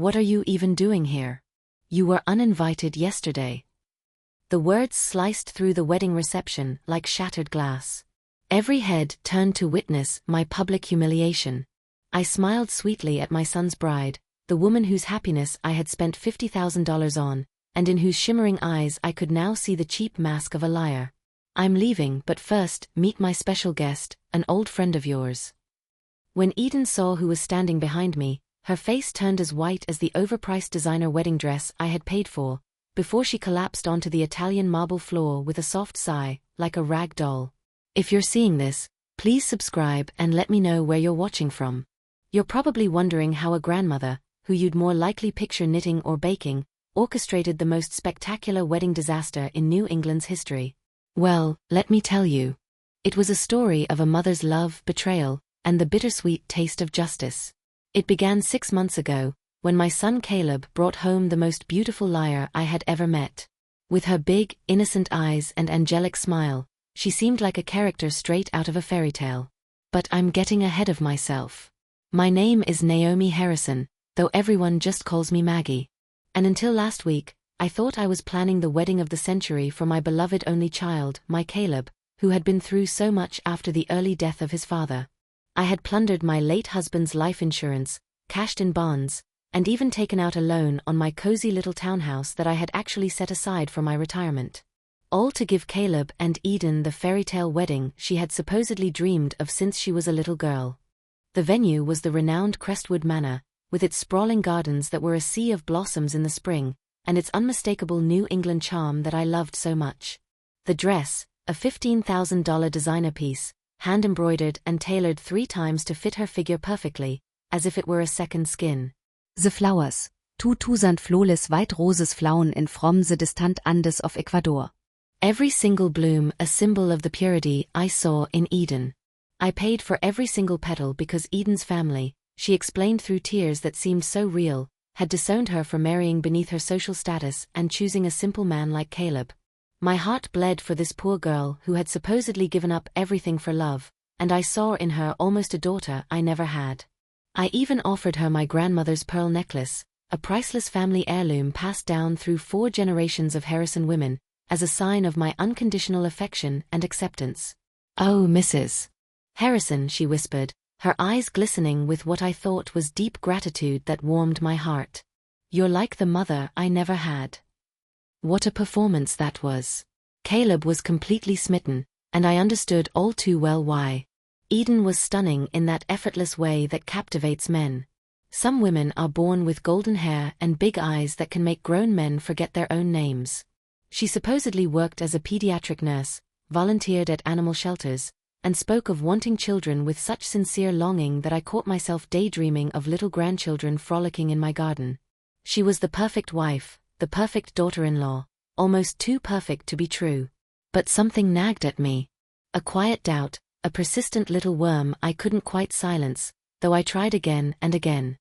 What are you even doing here? You were uninvited yesterday." The words sliced through the wedding reception like shattered glass. Every head turned to witness my public humiliation. I smiled sweetly at my son's bride, the woman whose happiness I had spent $50,000 on, and in whose shimmering eyes I could now see the cheap mask of a liar. "I'm leaving, but first, meet my special guest, an old friend of yours." When Eden saw who was standing behind me, her face turned as white as the overpriced designer wedding dress I had paid for, before she collapsed onto the Italian marble floor with a soft sigh, like a rag doll. If you're seeing this, please subscribe and let me know where you're watching from. You're probably wondering how a grandmother, who you'd more likely picture knitting or baking, orchestrated the most spectacular wedding disaster in New England's history. Well, let me tell you. It was a story of a mother's love, betrayal, and the bittersweet taste of justice. It began 6 months ago, when my son Caleb brought home the most beautiful liar I had ever met. With her big, innocent eyes and angelic smile, she seemed like a character straight out of a fairy tale. But I'm getting ahead of myself. My name is Naomi Harrison, though everyone just calls me Maggie. And until last week, I thought I was planning the wedding of the century for my beloved only child, my Caleb, who had been through so much after the early death of his father. I had plundered my late husband's life insurance, cashed in bonds, and even taken out a loan on my cozy little townhouse that I had actually set aside for my retirement. All to give Caleb and Eden the fairy tale wedding she had supposedly dreamed of since she was a little girl. The venue was the renowned Crestwood Manor, with its sprawling gardens that were a sea of blossoms in the spring, and its unmistakable New England charm that I loved so much. The dress, a $15,000 designer piece, hand-embroidered and tailored 3 times to fit her figure perfectly, as if it were a second skin. The flowers, tusant flawless white roses flown in from the distant Andes of Ecuador. Every single bloom a symbol of the purity I saw in Eden. I paid for every single petal because Eden's family, she explained through tears that seemed so real, had disowned her for marrying beneath her social status and choosing a simple man like Caleb. My heart bled for this poor girl who had supposedly given up everything for love, and I saw in her almost a daughter I never had. I even offered her my grandmother's pearl necklace, a priceless family heirloom passed down through 4 generations of Harrison women, as a sign of my unconditional affection and acceptance. "Oh, Mrs. Harrison," she whispered, her eyes glistening with what I thought was deep gratitude that warmed my heart. "You're like the mother I never had." What a performance that was. Caleb was completely smitten, and I understood all too well why. Eden was stunning in that effortless way that captivates men. Some women are born with golden hair and big eyes that can make grown men forget their own names. She supposedly worked as a pediatric nurse, volunteered at animal shelters, and spoke of wanting children with such sincere longing that I caught myself daydreaming of little grandchildren frolicking in my garden. She was the perfect wife, the perfect daughter-in-law, almost too perfect to be true. But something nagged at me. A quiet doubt, a persistent little worm I couldn't quite silence, though I tried again and again.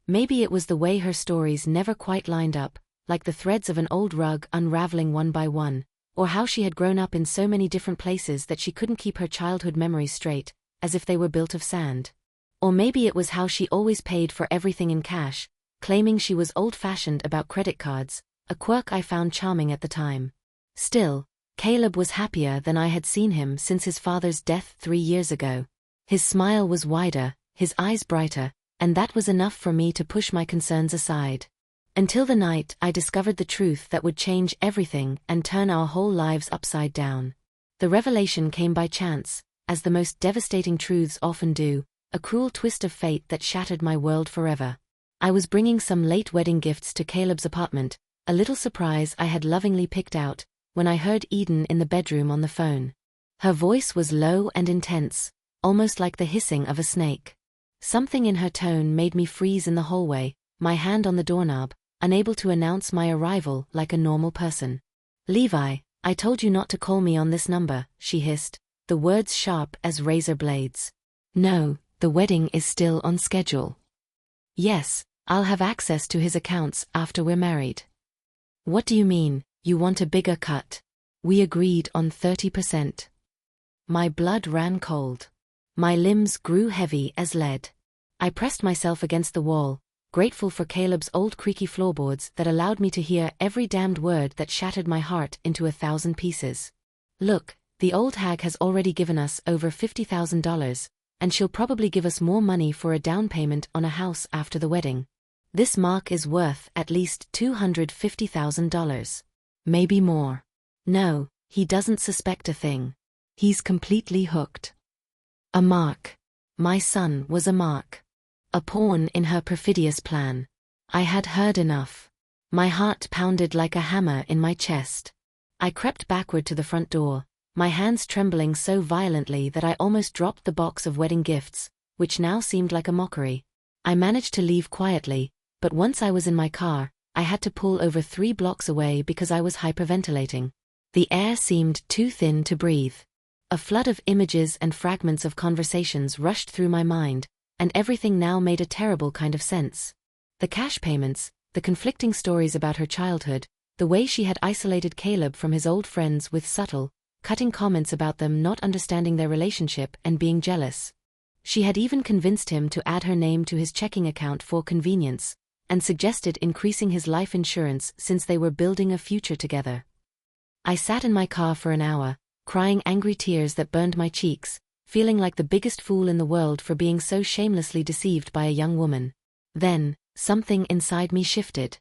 Maybe it was the way her stories never quite lined up, like the threads of an old rug unraveling one by one, or how she had grown up in so many different places that she couldn't keep her childhood memories straight, as if they were built of sand. Or maybe it was how she always paid for everything in cash, claiming she was old-fashioned about credit cards, a quirk I found charming at the time. Still, Caleb was happier than I had seen him since his father's death 3 years ago. His smile was wider, his eyes brighter, and that was enough for me to push my concerns aside. Until the night I discovered the truth that would change everything and turn our whole lives upside down. The revelation came by chance, as the most devastating truths often do, a cruel twist of fate that shattered my world forever. I was bringing some late wedding gifts to Caleb's apartment, a little surprise I had lovingly picked out, when I heard Eden in the bedroom on the phone. Her voice was low and intense, almost like the hissing of a snake. Something in her tone made me freeze in the hallway, my hand on the doorknob, unable to announce my arrival like a normal person. "Levi, I told you not to call me on this number," she hissed, the words sharp as razor blades. "No, the wedding is still on schedule." "Yes, I'll have access to his accounts after we're married." "What do you mean, you want a bigger cut?" "We agreed on 30%. My blood ran cold. My limbs grew heavy as lead. I pressed myself against the wall, grateful for Caleb's old creaky floorboards that allowed me to hear every damned word that shattered my heart into 1,000 pieces. Look, the old hag has already given us over $50,000, and she'll probably give us more money for a down payment on a house after the wedding. This mark is worth at least $250,000. Maybe more. No, he doesn't suspect a thing. He's completely hooked. A mark. My son was a mark. A pawn in her perfidious plan. I had heard enough. My heart pounded like a hammer in my chest. I crept backward to the front door, my hands trembling so violently that I almost dropped the box of wedding gifts, which now seemed like a mockery. I managed to leave quietly, but once I was in my car, I had to pull over 3 blocks away because I was hyperventilating. The air seemed too thin to breathe. A flood of images and fragments of conversations rushed through my mind, and everything now made a terrible kind of sense. The cash payments, the conflicting stories about her childhood, the way she had isolated Caleb from his old friends with subtle, cutting comments about them not understanding their relationship and being jealous. She had even convinced him to add her name to his checking account for convenience, and suggested increasing his life insurance since they were building a future together. I sat in my car for an hour, crying angry tears that burned my cheeks, feeling like the biggest fool in the world for being so shamelessly deceived by a young woman. Then, something inside me shifted.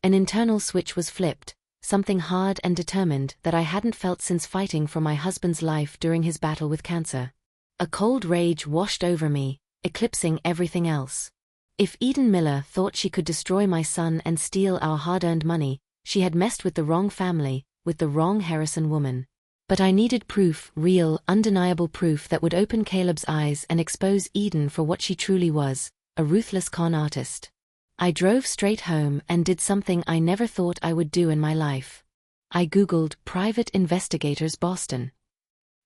An internal switch was flipped, something hard and determined that I hadn't felt since fighting for my husband's life during his battle with cancer. A cold rage washed over me, eclipsing everything else. If Eden Miller thought she could destroy my son and steal our hard-earned money, she had messed with the wrong family, with the wrong Harrison woman. But I needed proof, real, undeniable proof that would open Caleb's eyes and expose Eden for what she truly was, a ruthless con artist. I drove straight home and did something I never thought I would do in my life. I Googled Private Investigators Boston.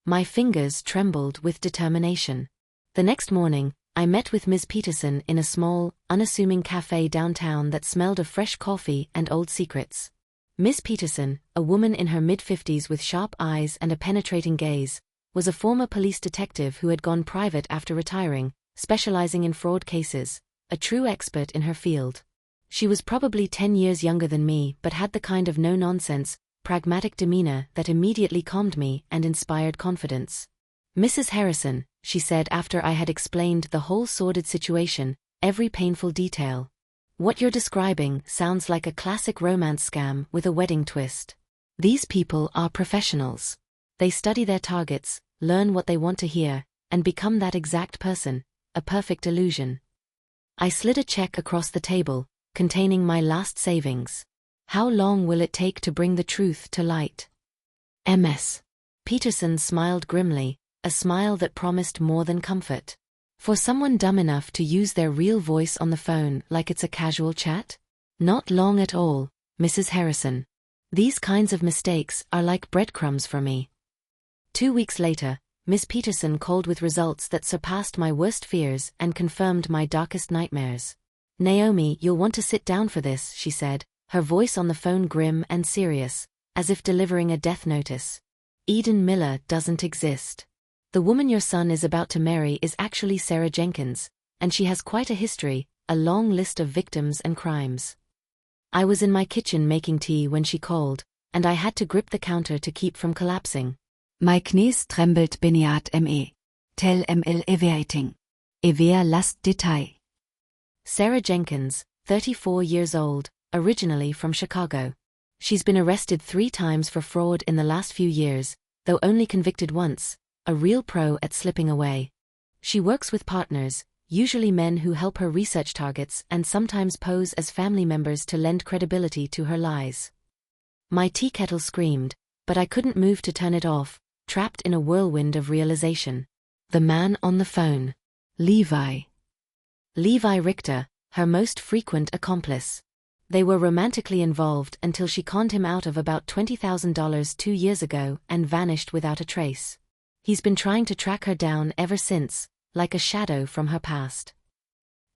My fingers trembled with determination. The next morning, I met with Ms. Peterson in a small, unassuming cafe downtown that smelled of fresh coffee and old secrets. Miss Peterson, a woman in her mid-50s with sharp eyes and a penetrating gaze, was a former police detective who had gone private after retiring, specializing in fraud cases, a true expert in her field. She was probably 10 years younger than me but had the kind of no-nonsense, pragmatic demeanor that immediately calmed me and inspired confidence. "Mrs. Harrison," she said after I had explained the whole sordid situation, every painful detail. "What you're describing sounds like a classic romance scam with a wedding twist. These people are professionals. They study their targets, learn what they want to hear, and become that exact person, a perfect illusion." I slid a check across the table, containing my last savings. How long will it take to bring the truth to light? MS. Peterson smiled grimly, a smile that promised more than comfort. For someone dumb enough to use their real voice on the phone like it's a casual chat? Not long at all, Mrs. Harrison. These kinds of mistakes are like breadcrumbs for me. 2 weeks later, Miss Peterson called with results that surpassed my worst fears and confirmed my darkest nightmares. "Naomi, you'll want to sit down for this," she said, her voice on the phone grim and serious, as if delivering a death notice. "Eden Miller doesn't exist. The woman your son is about to marry is actually Sarah Jenkins, and she has quite a history, a long list of victims and crimes." I was in my kitchen making tea when she called, and I had to grip the counter to keep from collapsing. My knees trembled beneath me. Tell ml everything. Ever last detail. Sarah Jenkins, 34 years old, originally from Chicago. She's been arrested 3 times for fraud in the last few years, though only convicted once, a real pro at slipping away. She works with partners, usually men who help her research targets and sometimes pose as family members to lend credibility to her lies. My tea kettle screamed, but I couldn't move to turn it off, trapped in a whirlwind of realization. The man on the phone. Levi. Levi Richter, her most frequent accomplice. They were romantically involved until she conned him out of about $20,000 2 years ago and vanished without a trace. He's been trying to track her down ever since, like a shadow from her past.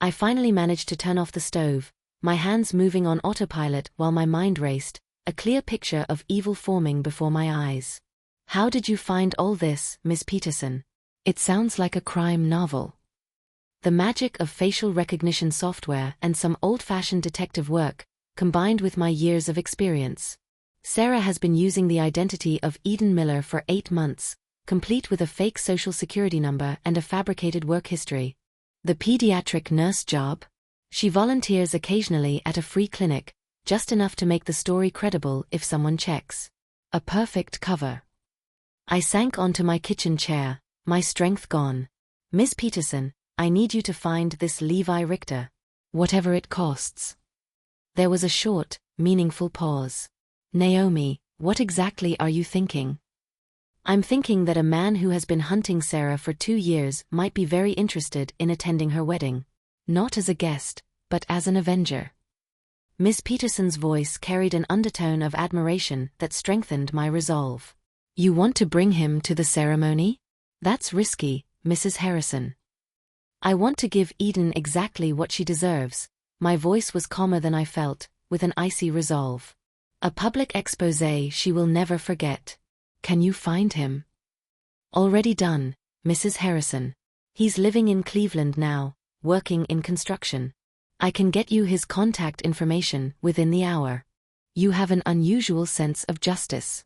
I finally managed to turn off the stove, my hands moving on autopilot while my mind raced, a clear picture of evil forming before my eyes. "How did you find all this, Miss Peterson? It sounds like a crime novel." The magic of facial recognition software and some old-fashioned detective work, combined with my years of experience. Sarah has been using the identity of Eden Miller for 8 months, complete with a fake social security number and a fabricated work history. The pediatric nurse job? She volunteers occasionally at a free clinic, just enough to make the story credible if someone checks. A perfect cover. I sank onto my kitchen chair, my strength gone. Miss Peterson, I need you to find this Levi Richter. Whatever it costs. There was a short, meaningful pause. Naomi, what exactly are you thinking? I'm thinking that a man who has been hunting Sarah for 2 years might be very interested in attending her wedding. Not as a guest, but as an avenger. Miss Peterson's voice carried an undertone of admiration that strengthened my resolve. You want to bring him to the ceremony? That's risky, Mrs. Harrison. I want to give Eden exactly what she deserves. My voice was calmer than I felt, with an icy resolve. A public exposé she will never forget. Can you find him? Already done, Mrs. Harrison. He's living in Cleveland now, working in construction. I can get you his contact information within the hour. You have an unusual sense of justice.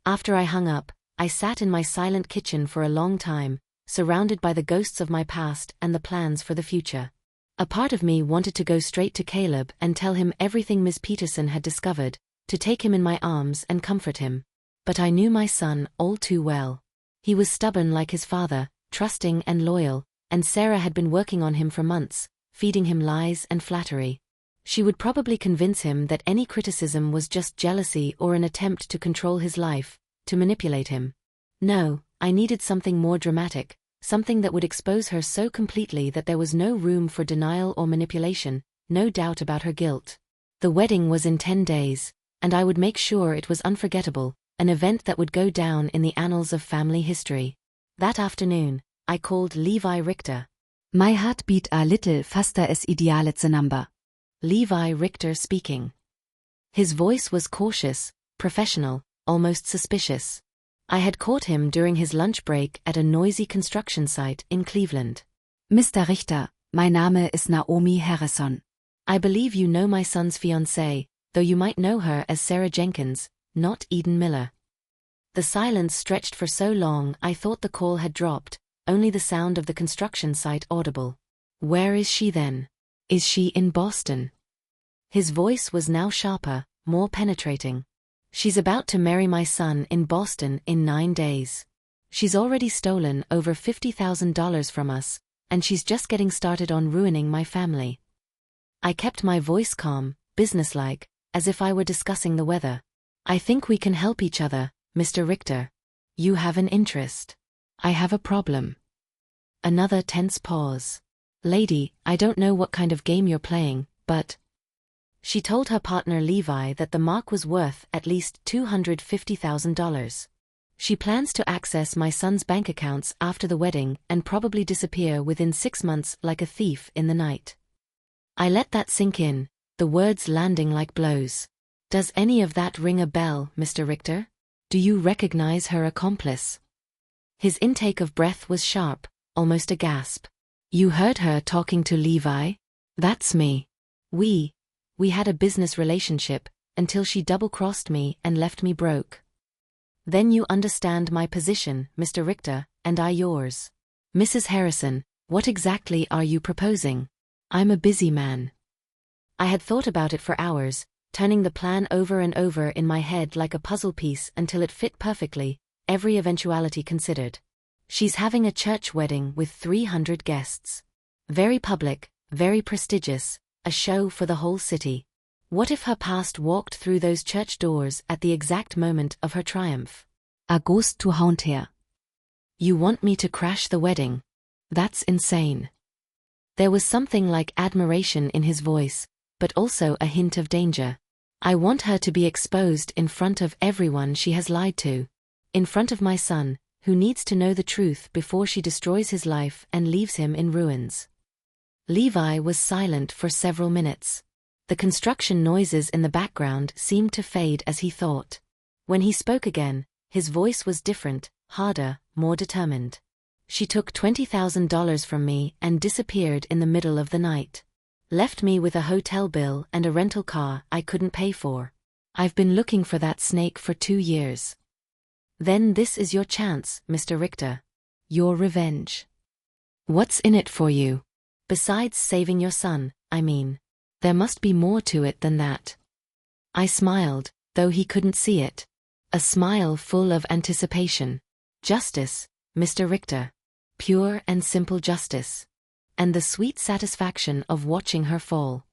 After I hung up, I sat in my silent kitchen for a long time, surrounded by the ghosts of my past and the plans for the future. A part of me wanted to go straight to Caleb and tell him everything Miss Peterson had discovered, to take him in my arms and comfort him. But I knew my son all too well. He was stubborn like his father, trusting and loyal, and Sarah had been working on him for months, feeding him lies and flattery. She would probably convince him that any criticism was just jealousy or an attempt to control his life, to manipulate him. No, I needed something more dramatic, something that would expose her so completely that there was no room for denial or manipulation, no doubt about her guilt. The wedding was in 10 days, and I would make sure it was unforgettable, an event that would go down in the annals of family history. That afternoon, I called Levi Richter. My heart beat a little faster as ideale number. Levi Richter speaking. His voice was cautious, professional, almost suspicious. I had caught him during his lunch break at a noisy construction site in Cleveland. Mr. Richter, mein Name ist Naomi Harrison. I believe you know my son's fiancée, though you might know her as Sarah Jenkins, not Eden Miller. The silence stretched for so long I thought the call had dropped, only the sound of the construction site audible. Where is she then? Is she in Boston? His voice was now sharper, more penetrating. She's about to marry my son in Boston in 9 days. She's already stolen over $50,000 from us, and she's just getting started on ruining my family. I kept my voice calm, businesslike, as if I were discussing the weather. I think we can help each other, Mr. Richter. You have an interest. I have a problem. Another tense pause. Lady, I don't know what kind of game you're playing, but... She told her partner Levi that the mark was worth at least $250,000. She plans to access my son's bank accounts after the wedding and probably disappear within 6 months like a thief in the night. I let that sink in, the words landing like blows. Does any of that ring a bell, Mr. Richter? Do you recognize her accomplice? His intake of breath was sharp, almost a gasp. You heard her talking to Levi? That's me. We had a business relationship, until she double-crossed me and left me broke. Then you understand my position, Mr. Richter, and I yours. Mrs. Harrison, what exactly are you proposing? I'm a busy man. I had thought about it for hours, turning the plan over and over in my head like a puzzle piece until it fit perfectly, every eventuality considered. She's having a church wedding with 300 guests. Very public, very prestigious, a show for the whole city. What if her past walked through those church doors at the exact moment of her triumph? A ghost to haunt her. You want me to crash the wedding? That's insane. There was something like admiration in his voice, but also a hint of danger. I want her to be exposed in front of everyone she has lied to. In front of my son, who needs to know the truth before she destroys his life and leaves him in ruins. Levi was silent for several minutes. The construction noises in the background seemed to fade as he thought. When he spoke again, his voice was different, harder, more determined. She took $20,000 from me and disappeared in the middle of the night. Left me with a hotel bill and a rental car I couldn't pay for. I've been looking for that snake for 2 years. Then this is your chance, Mr. Richter. Your revenge. What's in it for you? Besides saving your son, I mean. There must be more to it than that. I smiled, though he couldn't see it. A smile full of anticipation. Justice, Mr. Richter. Pure and simple justice. And the sweet satisfaction of watching her fall.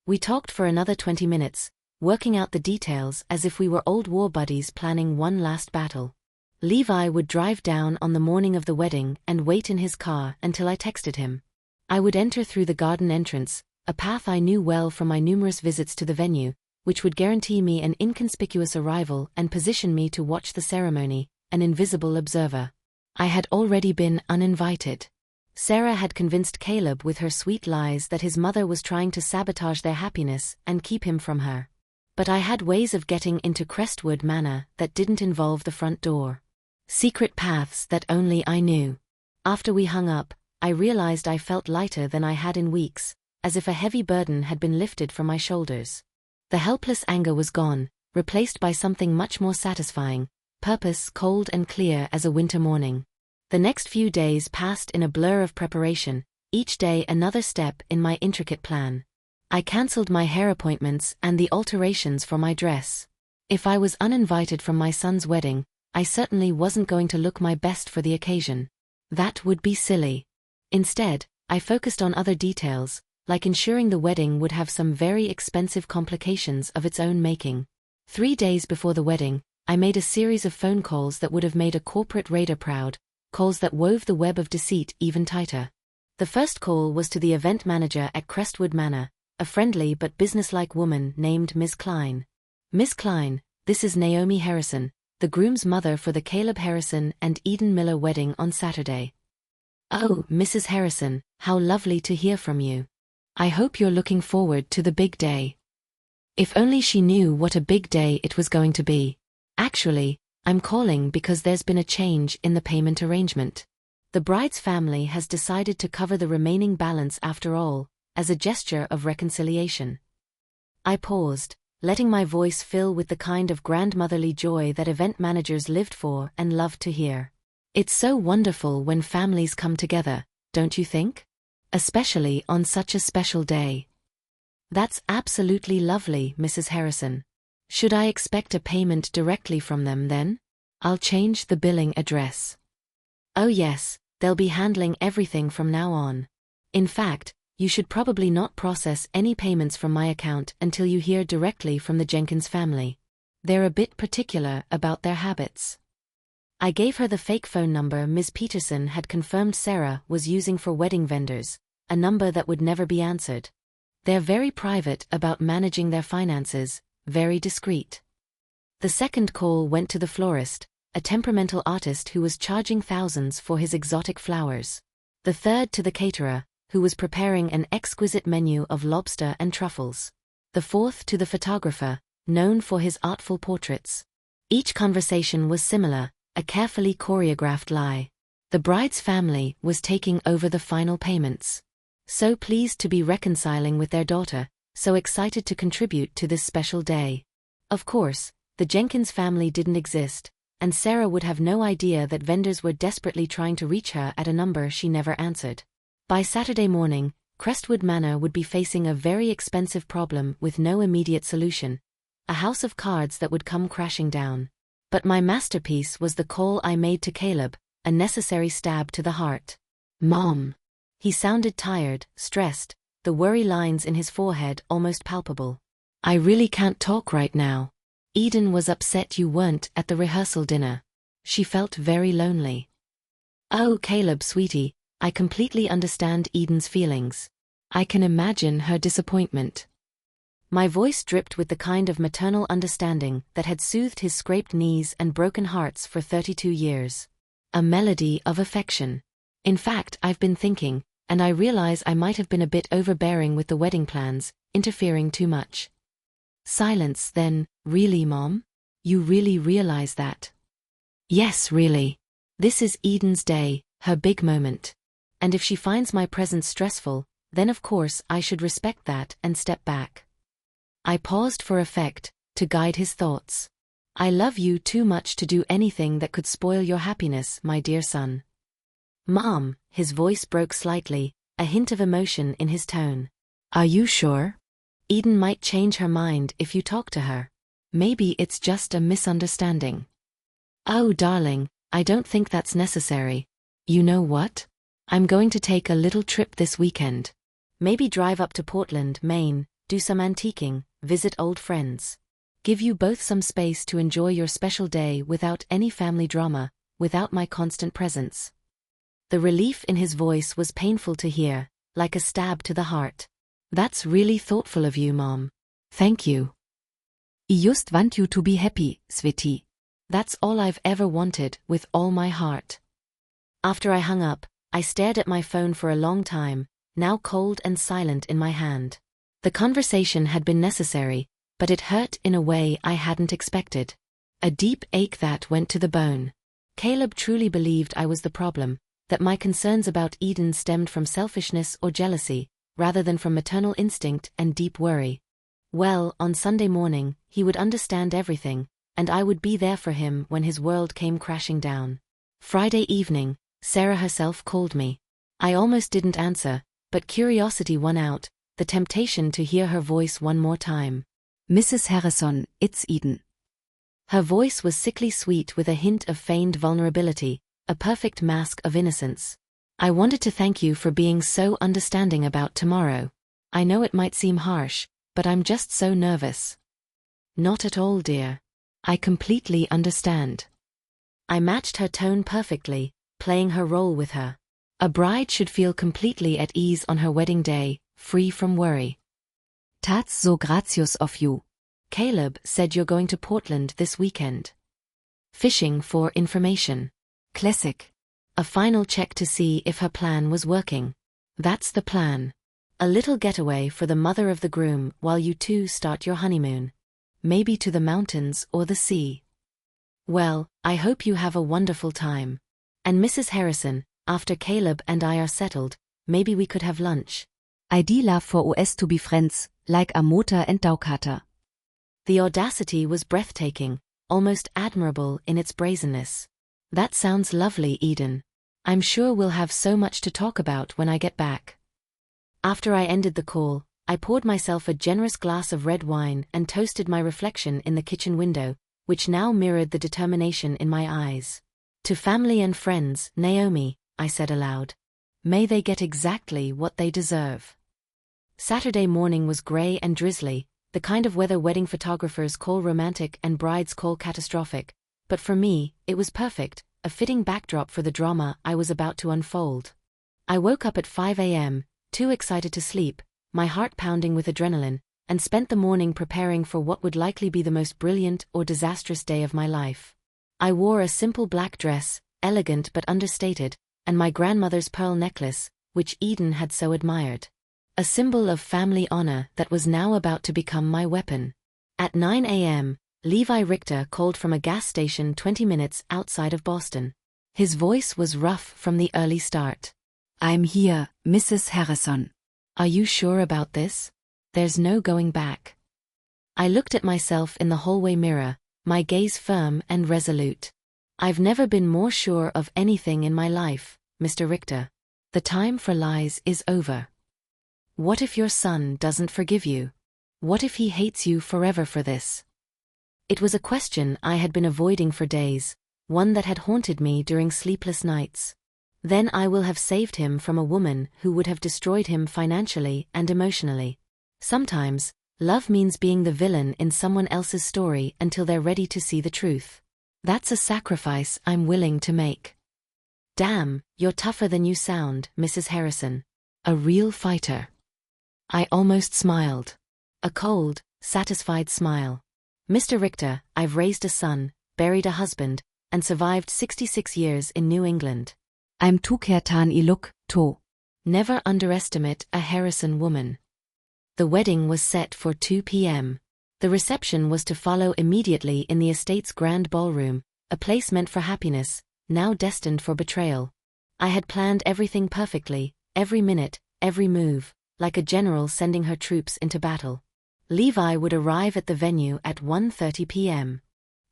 We talked for another 20 minutes, working out the details as if we were old war buddies planning one last battle. Levi would drive down on the morning of the wedding and wait in his car until I texted him. I would enter through the garden entrance, a path I knew well from my numerous visits to the venue, which would guarantee me an inconspicuous arrival and position me to watch the ceremony, an invisible observer. I had already been uninvited. Sarah had convinced Caleb with her sweet lies that his mother was trying to sabotage their happiness and keep him from her. But I had ways of getting into Crestwood Manor that didn't involve the front door. Secret paths that only I knew. After we hung up, I realized I felt lighter than I had in weeks, as if a heavy burden had been lifted from my shoulders. The helpless anger was gone, replaced by something much more satisfying, purpose cold and clear as a winter morning. The next few days passed in a blur of preparation, each day another step in my intricate plan. I cancelled my hair appointments and the alterations for my dress. If I was uninvited from my son's wedding, I certainly wasn't going to look my best for the occasion. That would be silly. Instead, I focused on other details, like ensuring the wedding would have some very expensive complications of its own making. 3 days before the wedding, I made a series of phone calls that would have made a corporate raider proud, calls that wove the web of deceit even tighter. The first call was to the event manager at Crestwood Manor, a friendly but businesslike woman named Ms. Klein. Miss Klein, this is Naomi Harrison, the groom's mother for the Caleb Harrison and Eden Miller wedding on Saturday. Oh, Mrs. Harrison, how lovely to hear from you. I hope you're looking forward to the big day. If only she knew what a big day it was going to be. Actually, I'm calling because there's been a change in the payment arrangement. The bride's family has decided to cover the remaining balance after all, as a gesture of reconciliation. I paused, letting my voice fill with the kind of grandmotherly joy that event managers lived for and loved to hear. It's so wonderful when families come together, don't you think? Especially on such a special day. That's absolutely lovely, Mrs. Harrison. Should I expect a payment directly from them then? I'll change the billing address. Oh yes, they'll be handling everything from now on. In fact, you should probably not process any payments from my account until you hear directly from the Jenkins family. They're a bit particular about their habits. I gave her the fake phone number Ms. Peterson had confirmed Sarah was using for wedding vendors, a number that would never be answered. They're very private about managing their finances, very discreet. The second call went to the florist, a temperamental artist who was charging thousands for his exotic flowers. The third to the caterer, who was preparing an exquisite menu of lobster and truffles. The fourth to the photographer, known for his artful portraits. Each conversation was similar, a carefully choreographed lie. The bride's family was taking over the final payments. So pleased to be reconciling with their daughter, so excited to contribute to this special day. Of course, the Jenkins family didn't exist, and Sarah would have no idea that vendors were desperately trying to reach her at a number she never answered. By Saturday morning, Crestwood Manor would be facing a very expensive problem with no immediate solution, a house of cards that would come crashing down. But my masterpiece was the call I made to Caleb, a necessary stab to the heart. Mom. He sounded tired, stressed, the worry lines in his forehead almost palpable. I really can't talk right now. Eden was upset you weren't at the rehearsal dinner. She felt very lonely. Oh, Caleb, sweetie, I completely understand Eden's feelings. I can imagine her disappointment. My voice dripped with the kind of maternal understanding that had soothed his scraped knees and broken hearts for 32 years. A melody of affection. In fact, I've been thinking, and I realize I might have been a bit overbearing with the wedding plans, interfering too much. Silence then, really, Mom? You really realize that? Yes, really. This is Eden's day, Her big moment. And if she finds my presence stressful, then of course I should respect that and step back. I paused for effect, to guide his thoughts. I love you too much to do anything that could spoil your happiness, my dear son. Mom, his voice broke slightly, a hint of emotion in his tone. Are you sure? Eden might change her mind if you talk to her. Maybe it's just a misunderstanding. Oh, darling, I don't think that's necessary. You know what? I'm going to take a little trip this weekend. Maybe drive up to Portland, Maine, do some antiquing, visit old friends. Give you both some space to enjoy your special day without any family drama, without my constant presence. The relief in his voice was painful to hear, like a stab to the heart. That's really thoughtful of you, Mom. Thank you. I just want you to be happy, sweetie. That's all I've ever wanted, with all my heart. After I hung up, I stared at my phone for a long time, now cold and silent in my hand. The conversation had been necessary, but it hurt in a way I hadn't expected. A deep ache that went to the bone. Caleb truly believed I was the problem, that my concerns about Eden stemmed from selfishness or jealousy, rather than from maternal instinct and deep worry. Well, on Sunday morning, he would understand everything, and I would be there for him when his world came crashing down. Friday evening, Sarah herself called me. I almost didn't answer, but curiosity won out, the temptation to hear her voice one more time. Mrs. Harrison, it's Eden. Her voice was sickly sweet with a hint of feigned vulnerability, a perfect mask of innocence. I wanted to thank you for being so understanding about tomorrow. I know it might seem harsh, but I'm just so nervous. Not at all, dear. I completely understand. I matched her tone perfectly, playing her role with her. A bride should feel completely at ease on her wedding day, free from worry. That's so gracious of you. Caleb said you're going to Portland this weekend. Fishing for information. Classic. A final check to see if her plan was working. That's the plan. A little getaway for the mother of the groom while you two start your honeymoon. Maybe to the mountains or the sea. Well, I hope you have a wonderful time. And Mrs. Harrison, after Caleb and I are settled, maybe we could have lunch. I'd love for us to be friends, like a motor and Daukater. The audacity was breathtaking, almost admirable in its brazenness. That sounds lovely, Eden. I'm sure we'll have so much to talk about when I get back. After I ended the call, I poured myself a generous glass of red wine and toasted my reflection in the kitchen window, which now mirrored the determination in my eyes. To family and friends, Naomi, I said aloud. May they get exactly what they deserve. Saturday morning was grey and drizzly, the kind of weather wedding photographers call romantic and brides call catastrophic, but for me, it was perfect, a fitting backdrop for the drama I was about to unfold. I woke up at 5 a.m., too excited to sleep, my heart pounding with adrenaline, and spent the morning preparing for what would likely be the most brilliant or disastrous day of my life. I wore a simple black dress, elegant but understated, and my grandmother's pearl necklace, which Eden had so admired. A symbol of family honor that was now about to become my weapon. At 9 a.m., Levi Richter called from a gas station 20 minutes outside of Boston. His voice was rough from the early start. I'm here, Mrs. Harrison. Are you sure about this? There's no going back. I looked at myself in the hallway mirror, my gaze firm and resolute. I've never been more sure of anything in my life, Mr. Richter. The time for lies is over. What if your son doesn't forgive you? What if he hates you forever for this? It was a question I had been avoiding for days, one that had haunted me during sleepless nights. Then I will have saved him from a woman who would have destroyed him financially and emotionally. Sometimes, love means being the villain in someone else's story until they're ready to see the truth. That's a sacrifice I'm willing to make. Damn, you're tougher than you sound, Mrs. Harrison. A real fighter. I almost smiled. A cold, satisfied smile. Mr. Richter, I've raised a son, buried a husband, and survived 66 years in New England. I'm tukertan iluk, to. Never underestimate a Harrison woman. The wedding was set for 2 p.m. The reception was to follow immediately in the estate's grand ballroom, a place meant for happiness, now destined for betrayal. I had planned everything perfectly, every minute, every move, like a general sending her troops into battle. Levi would arrive at the venue at 1:30 p.m.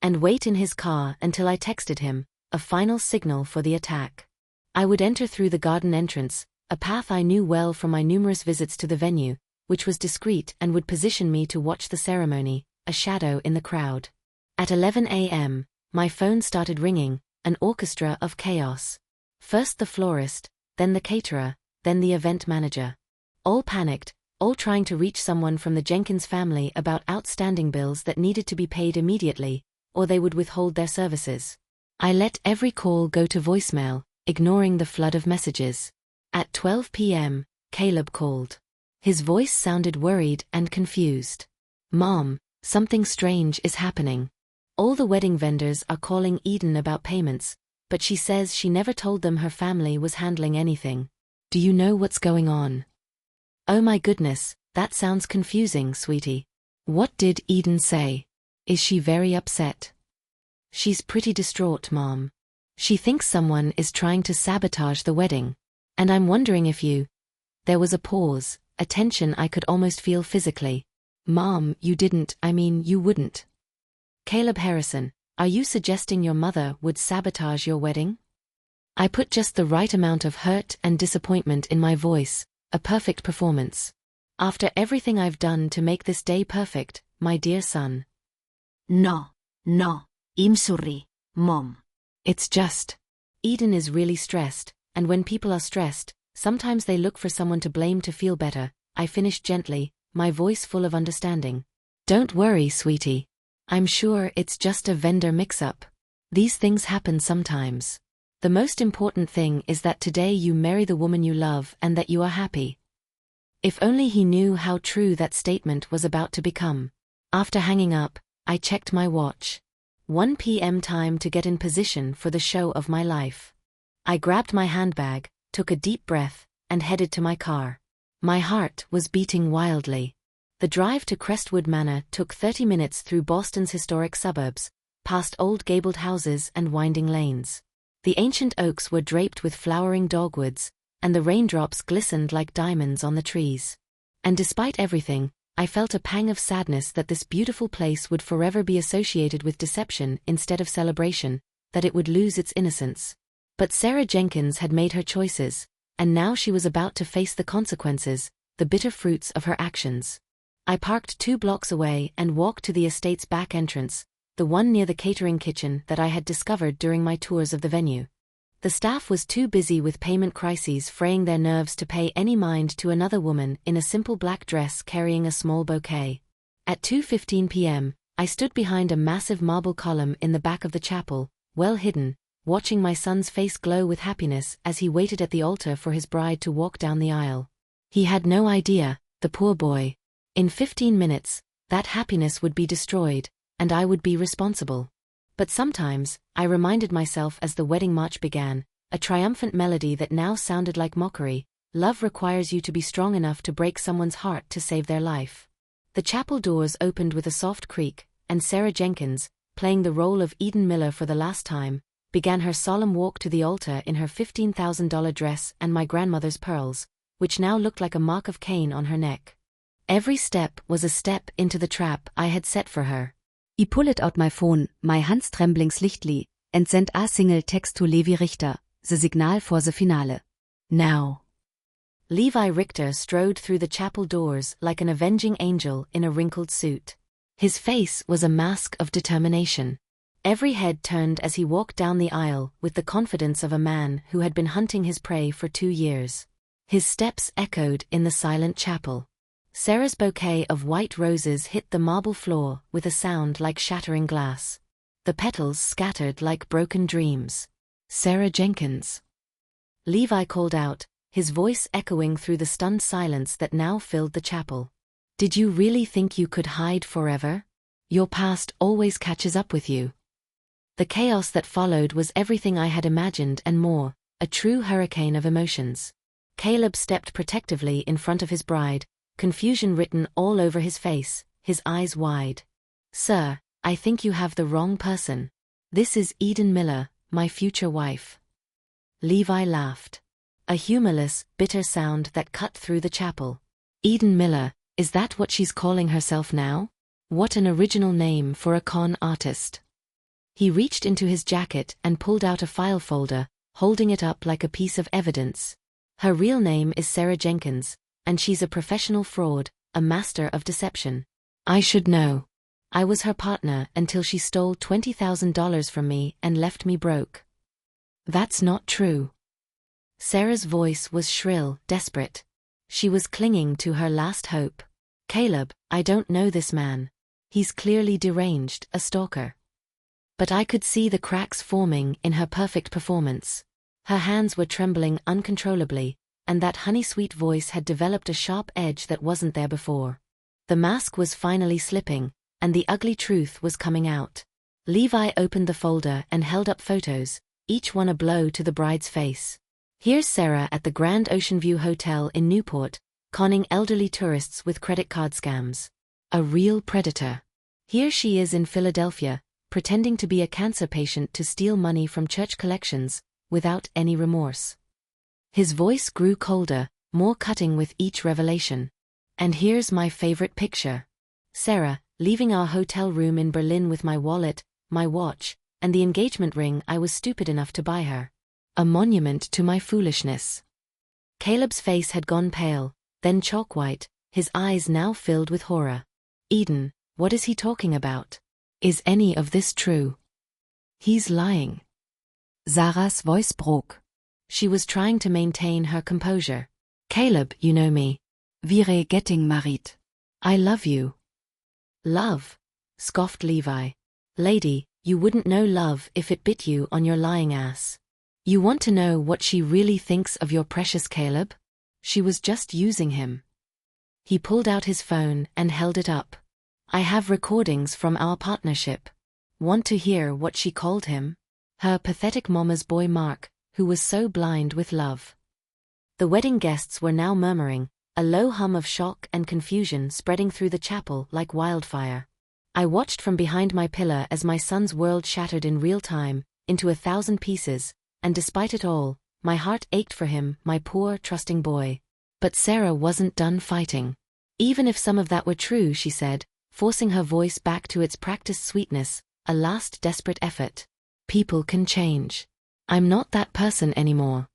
and wait in his car until I texted him, a final signal for the attack. I would enter through the garden entrance, a path I knew well from my numerous visits to the venue, which was discreet and would position me to watch the ceremony, a shadow in the crowd. At 11 a.m., my phone started ringing, an orchestra of chaos. First the florist, then the caterer, then the event manager. All panicked, all trying to reach someone from the Jenkins family about outstanding bills that needed to be paid immediately, or they would withhold their services. I let every call go to voicemail, ignoring the flood of messages. At 12 p.m., Caleb called. His voice sounded worried and confused. "Mom, something strange is happening. All the wedding vendors are calling Eden about payments, but she says she never told them her family was handling anything. Do you know what's going on?" "Oh my goodness, that sounds confusing, sweetie. What did Eden say? Is she very upset?" "She's pretty distraught, Mom. She thinks someone is trying to sabotage the wedding. And I'm wondering if you—" There was a pause, a tension I could almost feel physically. "Mom, you wouldn't." "Caleb Harrison, are you suggesting your mother would sabotage your wedding?" I put just the right amount of hurt and disappointment in my voice, a perfect performance. "After everything I've done to make this day perfect, my dear son." No, I'm sorry, Mom. It's just, Eden is really stressed, and when people are stressed, sometimes they look for someone to blame to feel better. I finished gently, my voice full of understanding. "Don't worry, sweetie. I'm sure it's just a vendor mix-up. These things happen sometimes. The most important thing is that today you marry the woman you love and that you are happy." If only he knew how true that statement was about to become. After hanging up, I checked my watch. 1 p.m. time to get in position for the show of my life. I grabbed my handbag, took a deep breath, and headed to my car. My heart was beating wildly. The drive to Crestwood Manor took 30 minutes through Boston's historic suburbs, past old gabled houses and winding lanes. The ancient oaks were draped with flowering dogwoods, and the raindrops glistened like diamonds on the trees. And despite everything, I felt a pang of sadness that this beautiful place would forever be associated with deception instead of celebration, that it would lose its innocence. But Sarah Jenkins had made her choices, and now she was about to face the consequences, the bitter fruits of her actions. I parked 2 blocks away and walked to the estate's back entrance, the one near the catering kitchen that I had discovered during my tours of the venue. The staff was too busy with payment crises fraying their nerves to pay any mind to another woman in a simple black dress carrying a small bouquet. At 2:15 p.m., I stood behind a massive marble column in the back of the chapel, well hidden, watching my son's face glow with happiness as he waited at the altar for his bride to walk down the aisle. He had no idea, the poor boy. In 15 minutes, that happiness would be destroyed, and I would be responsible. But sometimes, I reminded myself as the wedding march began, a triumphant melody that now sounded like mockery, love requires you to be strong enough to break someone's heart to save their life. The chapel doors opened with a soft creak, and Sarah Jenkins, playing the role of Eden Miller for the last time, began her solemn walk to the altar in her $15,000 dress and my grandmother's pearls, which now looked like a mark of Cain on her neck. Every step was a step into the trap I had set for her. I pulled out my phone, my hands trembling slightly, and sent a single text to Levi Richter, the signal for the finale. Now. Levi Richter strode through the chapel doors like an avenging angel in a wrinkled suit. His face was a mask of determination. Every head turned as he walked down the aisle with the confidence of a man who had been hunting his prey for 2 years. His steps echoed in the silent chapel. Sarah's bouquet of white roses hit the marble floor with a sound like shattering glass. The petals scattered like broken dreams. "Sarah Jenkins." Levi called out, his voice echoing through the stunned silence that now filled the chapel. "Did you really think you could hide forever? Your past always catches up with you." The chaos that followed was everything I had imagined and more, a true hurricane of emotions. Caleb stepped protectively in front of his bride, confusion written all over his face, his eyes wide. "Sir, I think you have the wrong person. This is Eden Miller, my future wife." Levi laughed. A humorless, bitter sound that cut through the chapel. Eden Miller, is that what she's calling herself now? What an original name for a con artist. He reached into his jacket and pulled out a file folder, holding it up like a piece of evidence. Her real name is Sarah Jenkins, and she's a professional fraud, a master of deception. I should know. I was her partner until she stole $20,000 from me and left me broke. That's not true. Sarah's voice was shrill, desperate. She was clinging to her last hope. Caleb, I don't know this man. He's clearly deranged, a stalker. But I could see the cracks forming in her perfect performance. Her hands were trembling uncontrollably, and that honey-sweet voice had developed a sharp edge that wasn't there before. The mask was finally slipping, and the ugly truth was coming out. Levi opened the folder and held up photos, each one a blow to the bride's face. Here's Sarah at the Grand Ocean View Hotel in Newport, conning elderly tourists with credit card scams. A real predator. Here she is in Philadelphia, pretending to be a cancer patient to steal money from church collections, without any remorse. His voice grew colder, more cutting with each revelation. And here's my favorite picture. Sarah, leaving our hotel room in Berlin with my wallet, my watch, and the engagement ring I was stupid enough to buy her. A monument to my foolishness. Caleb's face had gone pale, then chalk-white, his eyes now filled with horror. Eden, what is he talking about? Is any of this true? He's lying. Sarah's voice broke. She was trying to maintain her composure. Caleb, you know me. We're getting married. I love you. Love? Scoffed Levi. Lady, you wouldn't know love if it bit you on your lying ass. You want to know what she really thinks of your precious Caleb? She was just using him. He pulled out his phone and held it up. I have recordings from our partnership. Want to hear what she called him? Her pathetic mama's boy Mark, who was so blind with love. The wedding guests were now murmuring, a low hum of shock and confusion spreading through the chapel like wildfire. I watched from behind my pillar as my son's world shattered in real time, into 1,000 pieces, and despite it all, my heart ached for him, my poor, trusting boy. But Sarah wasn't done fighting. Even if some of that were true, she said, forcing her voice back to its practiced sweetness, a last desperate effort. People can change. I'm not that person anymore.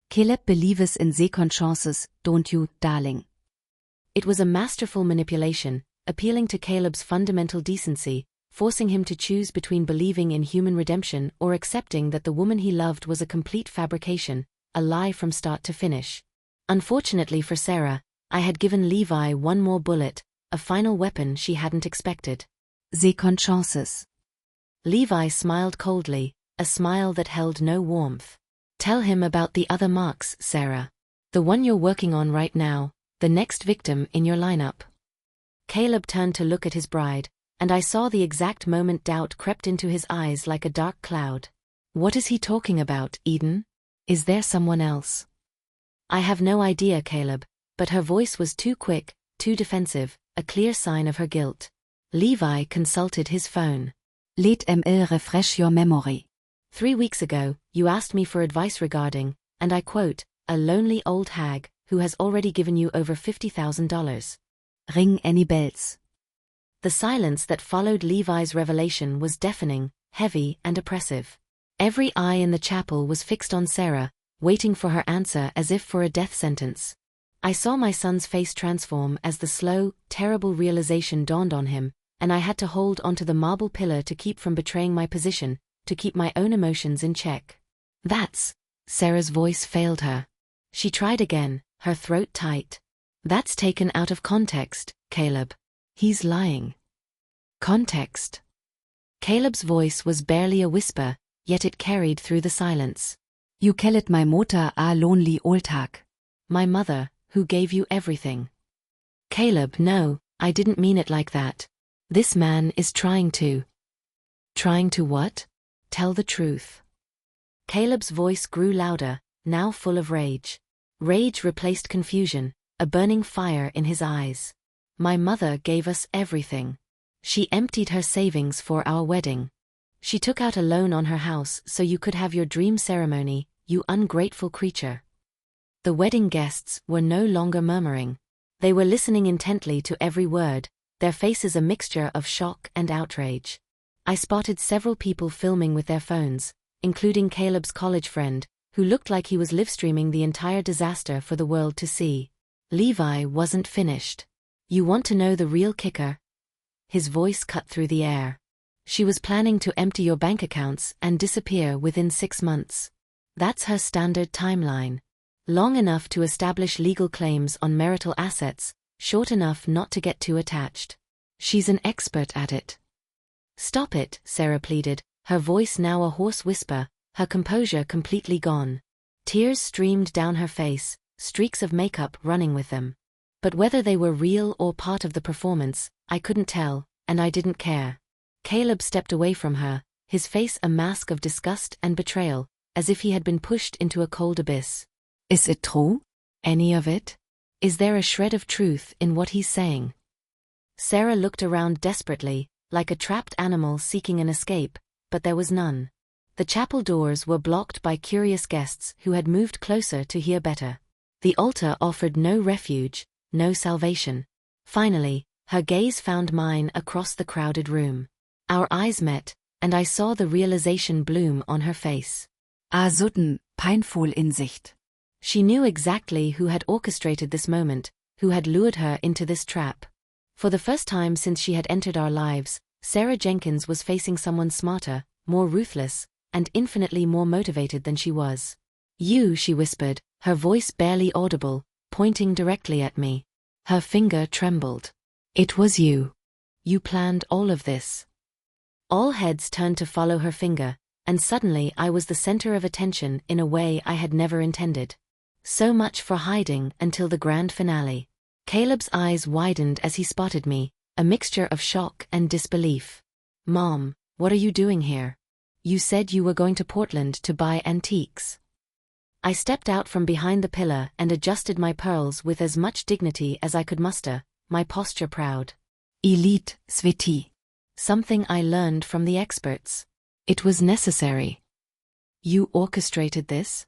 Caleb believes in second chances, don't you, darling? It was a masterful manipulation, appealing to Caleb's fundamental decency, forcing him to choose between believing in human redemption or accepting that the woman he loved was a complete fabrication, a lie from start to finish. Unfortunately for Sarah, I had given Levi one more bullet, a final weapon she hadn't expected. Second chances. Levi smiled coldly, a smile that held no warmth. Tell him about the other marks, Sarah. The one you're working on right now, the next victim in your lineup. Caleb turned to look at his bride, and I saw the exact moment doubt crept into his eyes like a dark cloud. What is he talking about, Eden? Is there someone else? I have no idea, Caleb, but her voice was too quick, too defensive, a clear sign of her guilt. Levi consulted his phone. Let me refresh your memory. 3 weeks ago, you asked me for advice regarding, and I quote, a lonely old hag who has already given you over $50,000. Ring any bells? The silence that followed Levi's revelation was deafening, heavy, and oppressive. Every eye in the chapel was fixed on Sarah, waiting for her answer as if for a death sentence. I saw my son's face transform as the slow, terrible realization dawned on him, and I had to hold onto the marble pillar to keep from betraying my position, to keep my own emotions in check. That's... Sarah's voice failed her. She tried again, her throat tight. That's taken out of context, Caleb. He's lying. Context. Caleb's voice was barely a whisper, yet it carried through the silence. You called my mother a lonely old hag. My mother, who gave you everything. Caleb, no, I didn't mean it like that. This man is trying to... Trying to what? Tell the truth. Caleb's voice grew louder, now full of rage. Rage replaced confusion, a burning fire in his eyes. My mother gave us everything. She emptied her savings for our wedding. She took out a loan on her house so you could have your dream ceremony, "You ungrateful creature." The wedding guests were no longer murmuring. They were listening intently to every word, their faces a mixture of shock and outrage. I spotted several people filming with their phones, including Caleb's college friend, who looked like he was live-streaming the entire disaster for the world to see. Levi wasn't finished. "You want to know the real kicker?" His voice cut through the air. "She was planning to empty your bank accounts and disappear within 6 months. That's her standard timeline. Long enough to establish legal claims on marital assets, short enough not to get too attached. She's an expert at it." "Stop it," Sarah pleaded, her voice now a hoarse whisper, her composure completely gone. Tears streamed down her face, streaks of makeup running with them. But whether they were real or part of the performance, I couldn't tell, and I didn't care. Caleb stepped away from her, his face a mask of disgust and betrayal, as if he had been pushed into a cold abyss. "Is it true? Any of it? Is there a shred of truth in what he's saying?" Sarah looked around desperately, like a trapped animal seeking an escape, but there was none. The chapel doors were blocked by curious guests who had moved closer to hear better. The altar offered no refuge, no salvation. Finally, her gaze found mine across the crowded room. Our eyes met, and I saw the realization bloom on her face. A sudden, painful insight. She knew exactly who had orchestrated this moment, who had lured her into this trap. For the first time since she had entered our lives, Sarah Jenkins was facing someone smarter, more ruthless, and infinitely more motivated than she was. "You," she whispered, her voice barely audible, pointing directly at me. Her finger trembled. "It was you. You planned all of this." All heads turned to follow her finger, and suddenly I was the center of attention in a way I had never intended. So much for hiding until the grand finale. Caleb's eyes widened as he spotted me, a mixture of shock and disbelief. "Mom, what are you doing here? You said you were going to Portland to buy antiques." I stepped out from behind the pillar and adjusted my pearls with as much dignity as I could muster, my posture proud. Elite, Sveti. Something I learned from the experts. It was necessary. "You orchestrated this?"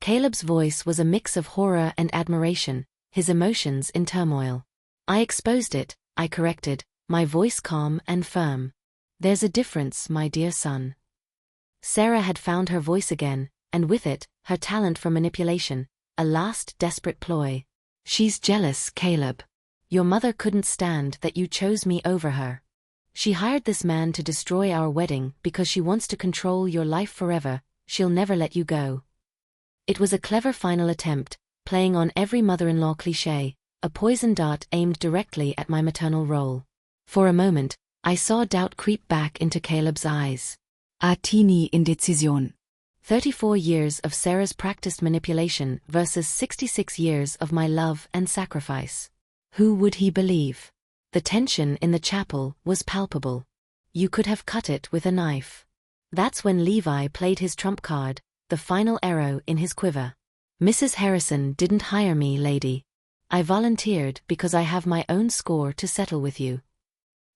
Caleb's voice was a mix of horror and admiration, his emotions in turmoil. "I exposed it," I corrected, my voice calm and firm. "There's a difference, my dear son." Sarah had found her voice again, and with it, her talent for manipulation, a last desperate ploy. "She's jealous, Caleb. Your mother couldn't stand that you chose me over her. She hired this man to destroy our wedding because she wants to control your life forever. She'll never let you go." It was a clever final attempt, playing on every mother-in-law cliché, a poison dart aimed directly at my maternal role. For a moment, I saw doubt creep back into Caleb's eyes. A teeny indecision. 34 years of Sarah's practiced manipulation versus 66 years of my love and sacrifice. Who would he believe? The tension in the chapel was palpable. You could have cut it with a knife. That's when Levi played his trump card, the final arrow in his quiver. "Mrs. Harrison didn't hire me, lady. I volunteered because I have my own score to settle with you."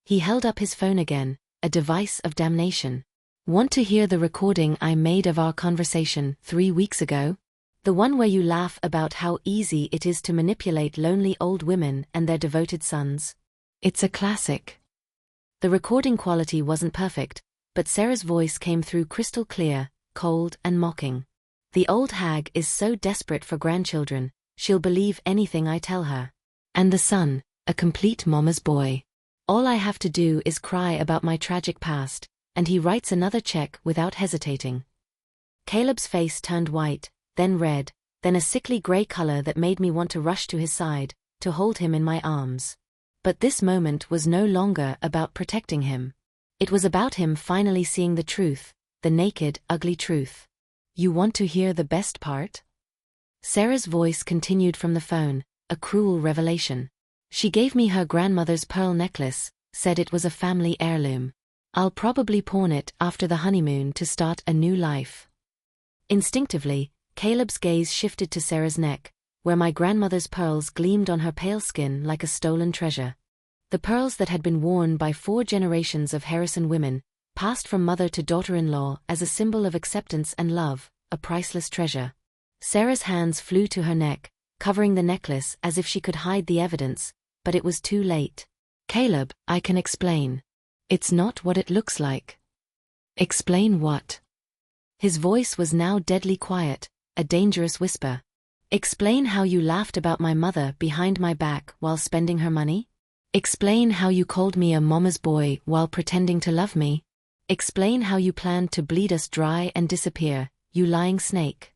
He held up his phone again, a device of damnation. "Want to hear the recording I made of our conversation 3 weeks ago? The one where you laugh about how easy it is to manipulate lonely old women and their devoted sons? It's a classic." The recording quality wasn't perfect, but Sarah's voice came through crystal clear, cold and mocking. "The old hag is so desperate for grandchildren, she'll believe anything I tell her. And the son, a complete mama's boy. All I have to do is cry about my tragic past, and he writes another check without hesitating." Caleb's face turned white, then red, then a sickly gray color that made me want to rush to his side, to hold him in my arms. But this moment was no longer about protecting him. It was about him finally seeing the truth, the naked, ugly truth. "You want to hear the best part?" Sarah's voice continued from the phone, a cruel revelation. "She gave me her grandmother's pearl necklace, said it was a family heirloom. I'll probably pawn it after the honeymoon to start a new life." Instinctively, Caleb's gaze shifted to Sarah's neck, where my grandmother's pearls gleamed on her pale skin like a stolen treasure. The pearls that had been worn by 4 generations of Harrison women, passed from mother to daughter-in-law as a symbol of acceptance and love, a priceless treasure. Sarah's hands flew to her neck, covering the necklace as if she could hide the evidence, but it was too late. Caleb, I can explain. It's not what it looks like. Explain what? His voice was now deadly quiet, a dangerous whisper. Explain how you laughed about my mother behind my back while spending her money? Explain how you called me a mama's boy while pretending to love me? Explain how you planned to bleed us dry and disappear, you lying snake.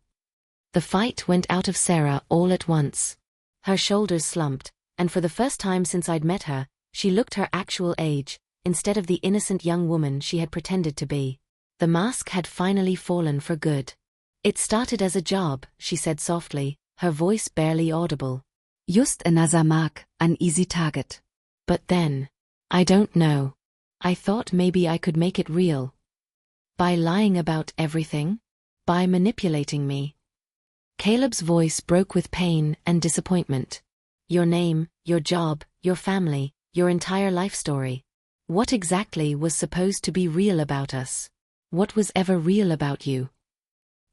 The fight went out of Sarah all at once. Her shoulders slumped, and for the first time since I'd met her, she looked her actual age, instead of the innocent young woman she had pretended to be. The mask had finally fallen for good. It started as a job, she said softly, her voice barely audible. Just another mark, an easy target. But then, I don't know. I thought maybe I could make it real. By lying about everything? By manipulating me? Caleb's voice broke with pain and disappointment. Your name, your job, your family, your entire life story. What exactly was supposed to be real about us? What was ever real about you?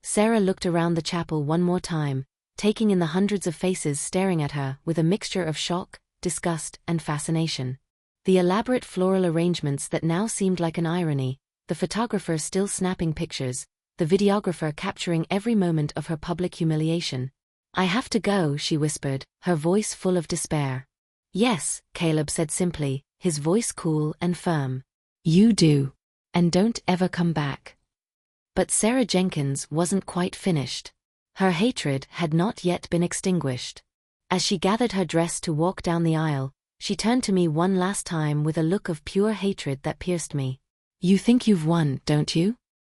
Sarah looked around the chapel one more time, taking in the hundreds of faces staring at her with a mixture of shock, disgust, and fascination. The elaborate floral arrangements that now seemed like an irony, the photographer still snapping pictures, the videographer capturing every moment of her public humiliation. I have to go, she whispered, her voice full of despair. Yes, Caleb said simply, his voice cool and firm. You do. And don't ever come back. But Sarah Jenkins wasn't quite finished. Her hatred had not yet been extinguished. As she gathered her dress to walk down the aisle, she turned to me one last time with a look of pure hatred that pierced me. You think you've won, don't you?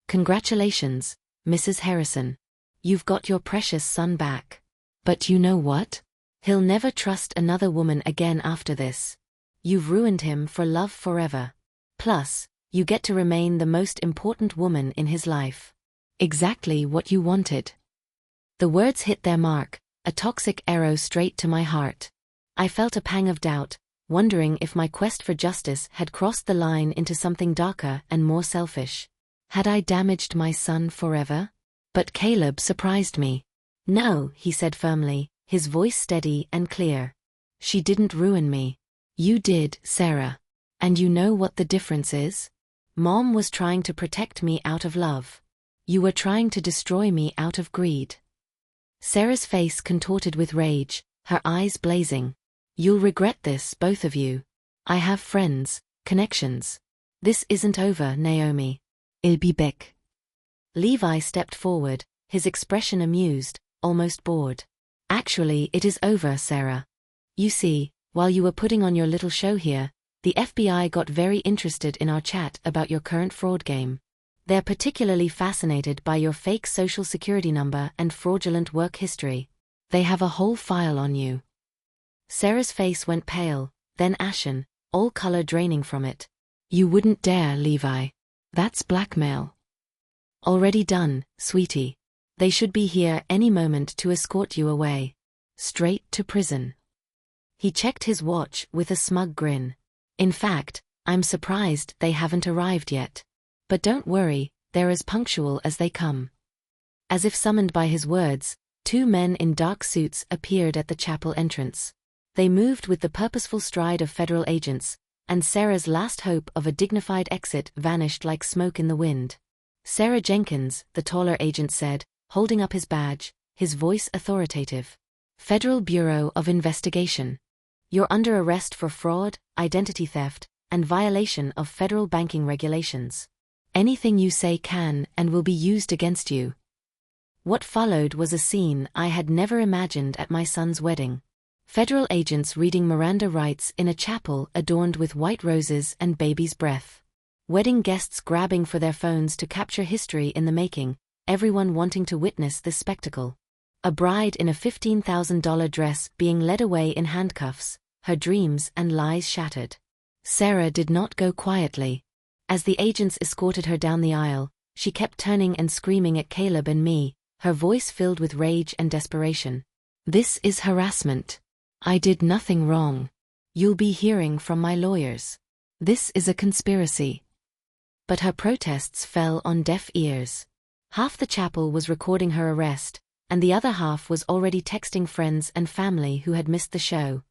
Congratulations, Mrs. Harrison. You've got your precious son back. But you know what? He'll never trust another woman again after this. You've ruined him for love forever. Plus, you get to remain the most important woman in his life. Exactly what you wanted. The words hit their mark, a toxic arrow straight to my heart. I felt a pang of doubt, wondering if my quest for justice had crossed the line into something darker and more selfish. Had I damaged my son forever? But Caleb surprised me. No, he said firmly, his voice steady and clear. She didn't ruin me. You did, Sarah. And you know what the difference is? Mom was trying to protect me out of love. You were trying to destroy me out of greed. Sarah's face contorted with rage, her eyes blazing. You'll regret this, both of you. I have friends, connections. This isn't over, Naomi. I'll be back. Levi stepped forward, his expression amused, almost bored. Actually, it is over, Sarah. You see, while you were putting on your little show here, the FBI got very interested in our chat about your current fraud game. They're particularly fascinated by your fake social security number and fraudulent work history. They have a whole file on you. Sarah's face went pale, then ashen, all color draining from it. You wouldn't dare, Levi. That's blackmail. Already done, sweetie. They should be here any moment to escort you away. Straight to prison. He checked his watch with a smug grin. In fact, I'm surprised they haven't arrived yet. But don't worry, they're as punctual as they come. As if summoned by his words, two men in dark suits appeared at the chapel entrance. They moved with the purposeful stride of federal agents, and Sarah's last hope of a dignified exit vanished like smoke in the wind. Sarah Jenkins, the taller agent said, holding up his badge, his voice authoritative. Federal Bureau of Investigation. You're under arrest for fraud, identity theft, and violation of federal banking regulations. Anything you say can and will be used against you. What followed was a scene I had never imagined at my son's wedding. Federal agents reading Miranda rights in a chapel adorned with white roses and baby's breath. Wedding guests grabbing for their phones to capture history in the making, everyone wanting to witness this spectacle. A bride in a $15,000 dress being led away in handcuffs, her dreams and lies shattered. Sarah did not go quietly. As the agents escorted her down the aisle, she kept turning and screaming at Caleb and me, her voice filled with rage and desperation. This is harassment. I did nothing wrong. You'll be hearing from my lawyers. This is a conspiracy. But her protests fell on deaf ears. Half the chapel was recording her arrest, and the other half was already texting friends and family who had missed the show.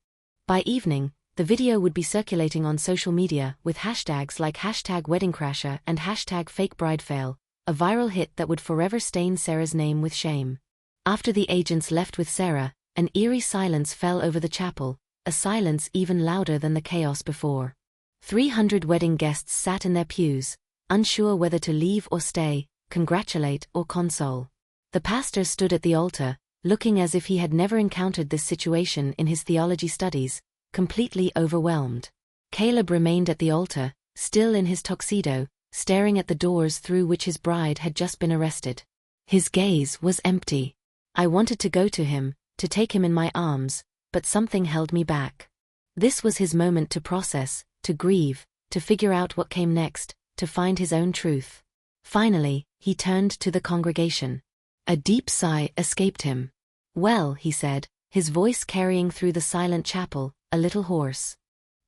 By evening, the video would be circulating on social media with hashtags like #weddingcrasher and #fakebridefail, a viral hit that would forever stain Sarah's name with shame. After the agents left with Sarah, an eerie silence fell over the chapel, a silence even louder than the chaos before. 300 wedding guests sat in their pews, unsure whether to leave or stay, congratulate or console. The pastor stood at the altar, looking as if he had never encountered this situation in his theology studies, completely overwhelmed. Caleb remained at the altar, still in his tuxedo, staring at the doors through which his bride had just been arrested. His gaze was empty. I wanted to go to him, to take him in my arms, but something held me back. This was his moment to process, to grieve, to figure out what came next, to find his own truth. Finally, he turned to the congregation. A deep sigh escaped him. "Well," he said, his voice carrying through the silent chapel, a little hoarse.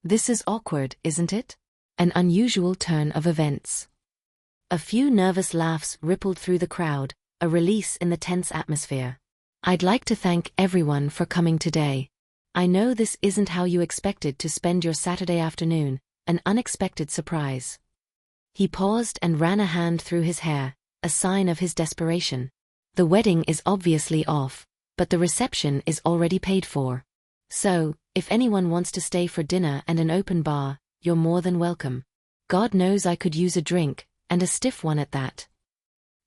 "This is awkward, isn't it? An unusual turn of events." A few nervous laughs rippled through the crowd, a release in the tense atmosphere. "I'd like to thank everyone for coming today. I know this isn't how you expected to spend your Saturday afternoon, an unexpected surprise." He paused and ran a hand through his hair, a sign of his desperation. "The wedding is obviously off, but the reception is already paid for. So, if anyone wants to stay for dinner and an open bar, you're more than welcome. God knows I could use a drink, and a stiff one at that."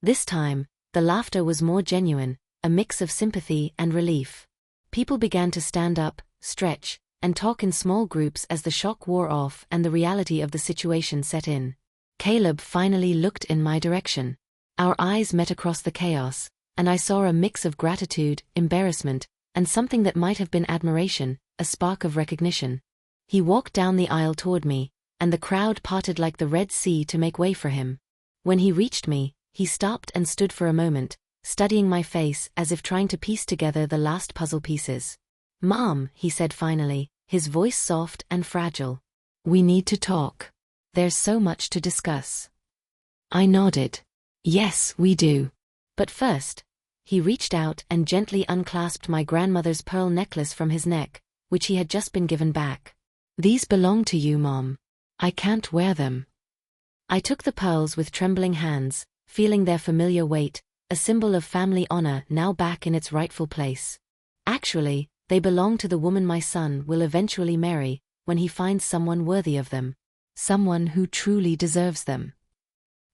This time, the laughter was more genuine, a mix of sympathy and relief. People began to stand up, stretch, and talk in small groups as the shock wore off and the reality of the situation set in. Caleb finally looked in my direction. Our eyes met across the chaos, and I saw a mix of gratitude, embarrassment, and something that might have been admiration, a spark of recognition. He walked down the aisle toward me, and the crowd parted like the Red Sea to make way for him. When he reached me, he stopped and stood for a moment, studying my face as if trying to piece together the last puzzle pieces. "Mom," he said finally, his voice soft and fragile. "We need to talk. There's so much to discuss." I nodded. "Yes, we do. But first," he reached out and gently unclasped my grandmother's pearl necklace from his neck, which he had just been given back. "These belong to you, Mom. I can't wear them." I took the pearls with trembling hands, feeling their familiar weight, a symbol of family honor now back in its rightful place. Actually, they belong to the woman my son will eventually marry, when he finds someone worthy of them. Someone who truly deserves them.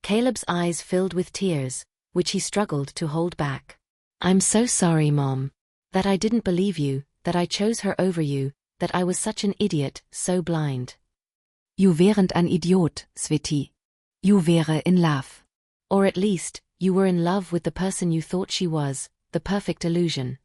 Caleb's eyes filled with tears, which he struggled to hold back. "I'm so sorry, Mom. That I didn't believe you, that I chose her over you, that I was such an idiot, so blind." "You weren't an Idiot, Sweetie. You were in love." Or at least, you were in love with the person you thought she was, the perfect illusion.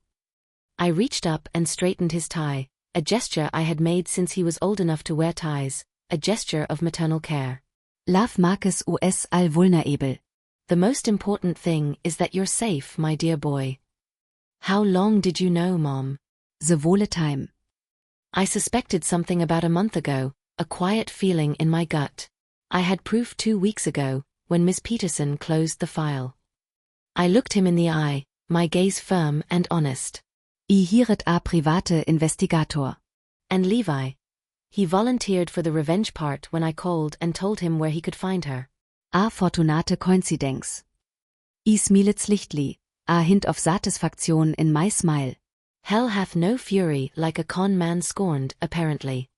I reached up and straightened his tie, a gesture I had made since he was old enough to wear ties, a gesture of maternal care. "Love marques us all vulnerable." "The most important thing is that you're safe, my dear boy." "How long did you know, Mom?" "The whole time." I suspected something about a month ago, a quiet feeling in my gut. I had proof 2 weeks ago, when Miss Peterson closed the file. I looked him in the eye, my gaze firm and honest. "I hiret a private investigator." "And Levi?" He volunteered for the revenge part when I called and told him where he could find her. "A fortunate coincidence." "I smilet slichtly, a hint of satisfaction in my smile." "Hell hath no fury like a con man scorned, apparently."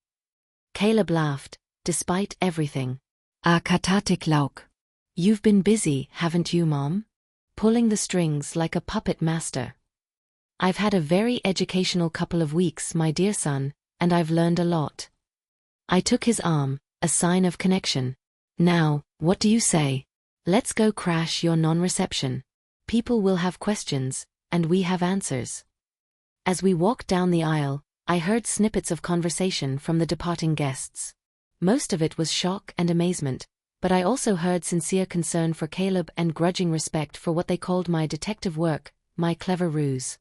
Caleb laughed, despite everything. "A cathartic lauk." "You've been busy, haven't you, Mom? Pulling the strings like a puppet master." "I've had a very educational couple of weeks, my dear son, and I've learned a lot." I took his arm, a sign of connection. "Now, what do you say? Let's go crash your non-reception. People will have questions, and we have answers." As we walked down the aisle, I heard snippets of conversation from the departing guests. Most of it was shock and amazement, but I also heard sincere concern for Caleb and grudging respect for what they called my detective work, my clever ruse.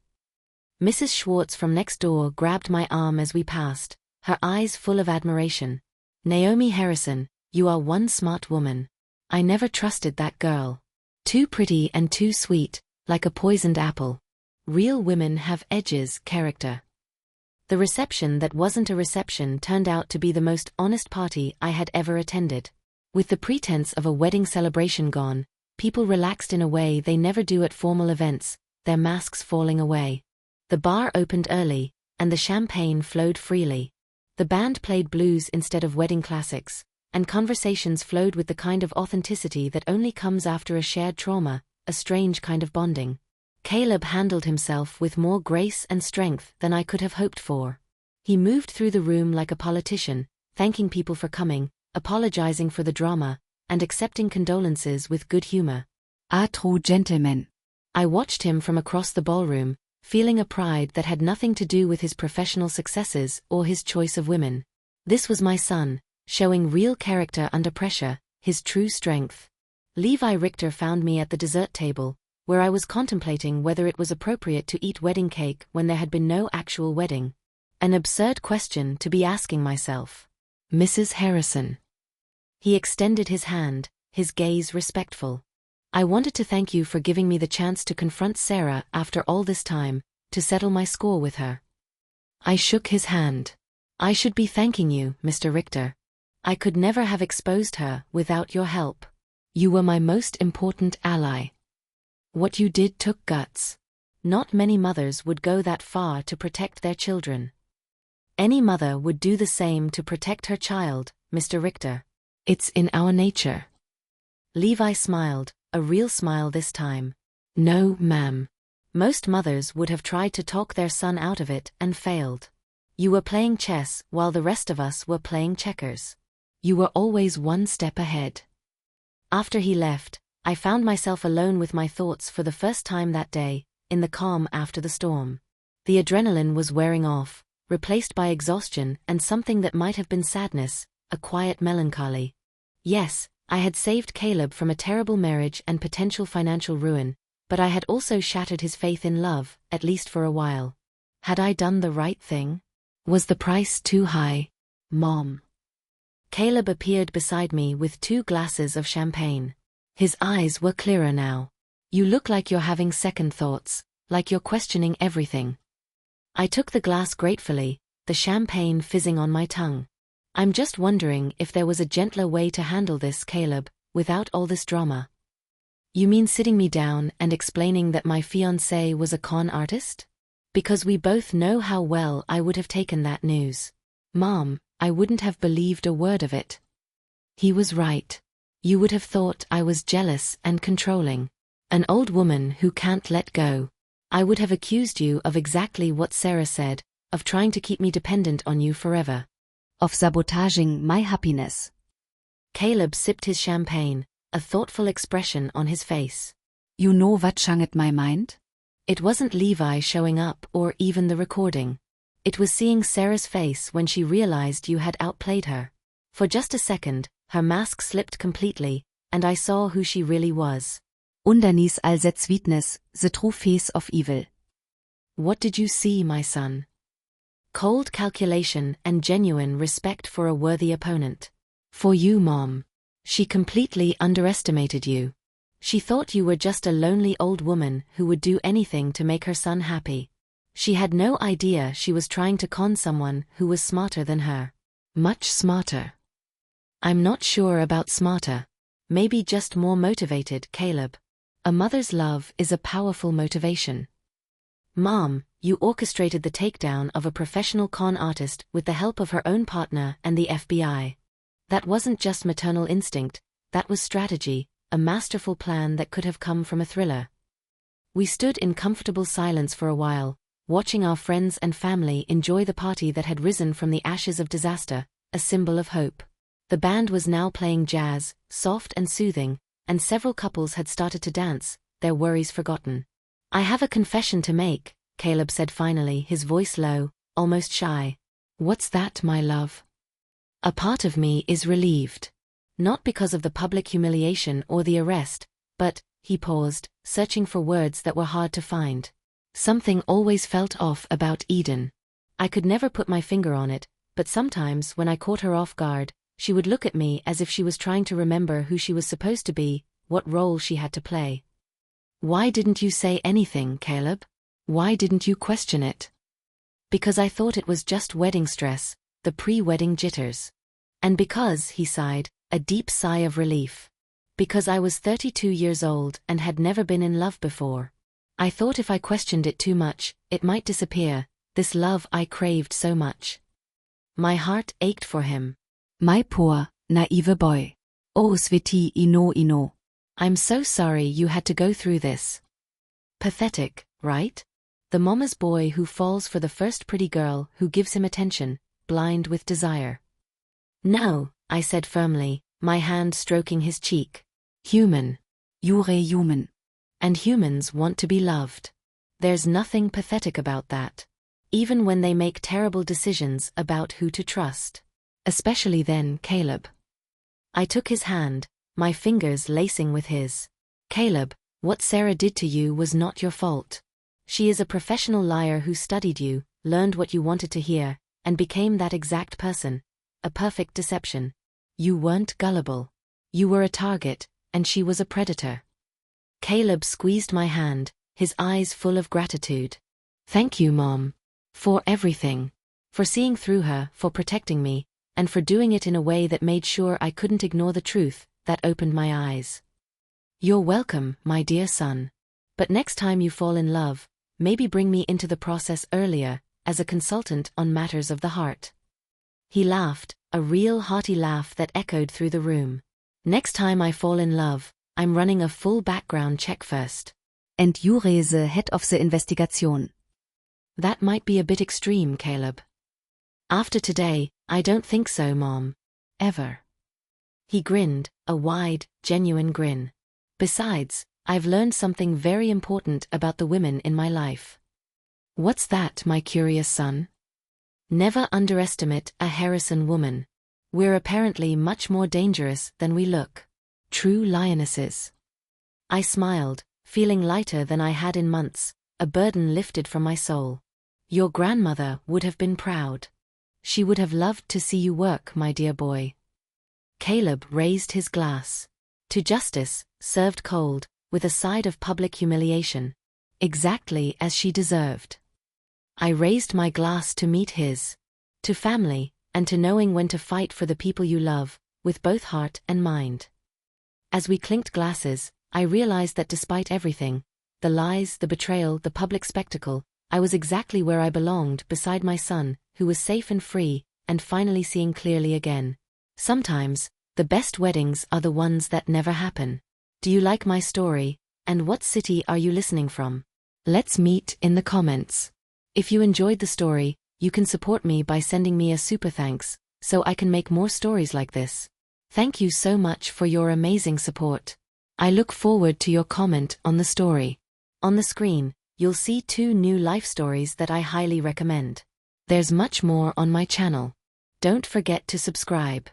Mrs. Schwartz from next door grabbed my arm as we passed, her eyes full of admiration. "Naomi Harrison, you are one smart woman. I never trusted that girl." Too pretty and too sweet, like a poisoned apple. Real women have edges, character. The reception that wasn't a reception turned out to be the most honest party I had ever attended. With the pretense of a wedding celebration gone, people relaxed in a way they never do at formal events, their masks falling away. The bar opened early, and the champagne flowed freely. The band played blues instead of wedding classics, and conversations flowed with the kind of authenticity that only comes after a shared trauma, a strange kind of bonding. Caleb handled himself with more grace and strength than I could have hoped for. He moved through the room like a politician, thanking people for coming, apologizing for the drama, and accepting condolences with good humor. A true gentleman. I watched him from across the ballroom, feeling a pride that had nothing to do with his professional successes or his choice of women. This was my son, showing real character under pressure, his true strength. Levi Richter found me at the dessert table, where I was contemplating whether it was appropriate to eat wedding cake when there had been no actual wedding. An absurd question to be asking myself. Mrs. Harrison. He extended his hand, his gaze respectful. I wanted to thank you for giving me the chance to confront Sarah after all this time, to settle my score with her. I shook his hand. I should be thanking you, Mr. Richter. I could never have exposed her without your help. You were my most important ally. What you did took guts. Not many mothers would go that far to protect their children. Any mother would do the same to protect her child, Mr. Richter. It's in our nature. Levi smiled, a real smile this time. No, ma'am. Most mothers would have tried to talk their son out of it and failed. You were playing chess while the rest of us were playing checkers. You were always one step ahead. After he left, I found myself alone with my thoughts for the first time that day, in the calm after the storm. The adrenaline was wearing off, replaced by exhaustion and something that might have been sadness, a quiet melancholy. Yes, I had saved Caleb from a terrible marriage and potential financial ruin, but I had also shattered his faith in love, at least for a while. Had I done the right thing? Was the price too high? Mom. Caleb appeared beside me with 2 glasses of champagne. His eyes were clearer now. You look like you're having second thoughts, like you're questioning everything. I took the glass gratefully, the champagne fizzing on my tongue. I'm just wondering if there was a gentler way to handle this, Caleb, without all this drama. You mean sitting me down and explaining that my fiancé was a con artist? Because we both know how well I would have taken that news. Mom, I wouldn't have believed a word of it. He was right. You would have thought I was jealous and controlling. An old woman who can't let go. I would have accused you of exactly what Sarah said, of trying to keep me dependent on you forever. Of sabotaging my happiness. Caleb sipped his champagne, a thoughtful expression on his face. You know what changed my mind? It wasn't Levi showing up or even the recording. It was seeing Sarah's face when she realized you had outplayed her. For just a second, her mask slipped completely, and I saw who she really was. Underneath all that sweetness, the true face of evil. What did you see, my son? Cold calculation and genuine respect for a worthy opponent. For you, Mom. She completely underestimated you. She thought you were just a lonely old woman who would do anything to make her son happy. She had no idea she was trying to con someone who was smarter than her. Much smarter. I'm not sure about smarter. Maybe just more motivated, Caleb. A mother's love is a powerful motivation. Mom, you orchestrated the takedown of a professional con artist with the help of her own partner and the FBI. That wasn't just maternal instinct, that was strategy, a masterful plan that could have come from a thriller. We stood in comfortable silence for a while, watching our friends and family enjoy the party that had risen from the ashes of disaster, a symbol of hope. The band was now playing jazz, soft and soothing, and several couples had started to dance, their worries forgotten. I have a confession to make, Caleb said finally, his voice low, almost shy. What's that, my love? A part of me is relieved. Not because of the public humiliation or the arrest, but, he paused, searching for words that were hard to find. Something always felt off about Eden. I could never put my finger on it, but sometimes when I caught her off guard, she would look at me as if she was trying to remember who she was supposed to be, what role she had to play. Why didn't you say anything, Caleb? Why didn't you question it? Because I thought it was just wedding stress, the pre-wedding jitters. And because, he sighed, a deep sigh of relief. Because I was 32 years old and had never been in love before. I thought if I questioned it too much, it might disappear, this love I craved so much. My heart ached for him. My poor, naive boy. Oh sweetie ino. I'm so sorry you had to go through this. Pathetic, right? The mama's boy who falls for the first pretty girl who gives him attention, blind with desire. No, I said firmly, my hand stroking his cheek. Human. You're human. And humans want to be loved. There's nothing pathetic about that. Even when they make terrible decisions about who to trust. Especially then, Caleb. I took his hand, my fingers lacing with his. Caleb, what Sarah did to you was not your fault. She is a professional liar who studied you, learned what you wanted to hear, and became that exact person. A perfect deception. You weren't gullible. You were a target, and she was a predator. Caleb squeezed my hand, his eyes full of gratitude. Thank you, Mom. For everything. For seeing through her, for protecting me, and for doing it in a way that made sure I couldn't ignore the truth, that opened my eyes. You're welcome, my dear son. But next time you fall in love, maybe bring me into the process earlier, as a consultant on matters of the heart. He laughed, a real hearty laugh that echoed through the room. Next time I fall in love, I'm running a full background check first. And you're the head of the investigation. That might be a bit extreme, Caleb. After today, I don't think so, Mom. Ever. He grinned, a wide, genuine grin. Besides, I've learned something very important about the women in my life. What's that, my curious son? Never underestimate a Harrison woman. We're apparently much more dangerous than we look. True lionesses. I smiled, feeling lighter than I had in months, a burden lifted from my soul. Your grandmother would have been proud. She would have loved to see you work, my dear boy. Caleb raised his glass. To justice, served cold, with a side of public humiliation. Exactly as she deserved. I raised my glass to meet his. To family, and to knowing when to fight for the people you love, with both heart and mind. As we clinked glasses, I realized that despite everything, the lies, the betrayal, the public spectacle, I was exactly where I belonged beside my son, who was safe and free, and finally seeing clearly again. Sometimes, the best weddings are the ones that never happen. Do you like my story, and what city are you listening from? Let's meet in the comments. If you enjoyed the story, you can support me by sending me a super thanks, so I can make more stories like this. Thank you so much for your amazing support. I look forward to your comment on the story. On the screen, you'll see 2 new life stories that I highly recommend. There's much more on my channel. Don't forget to subscribe.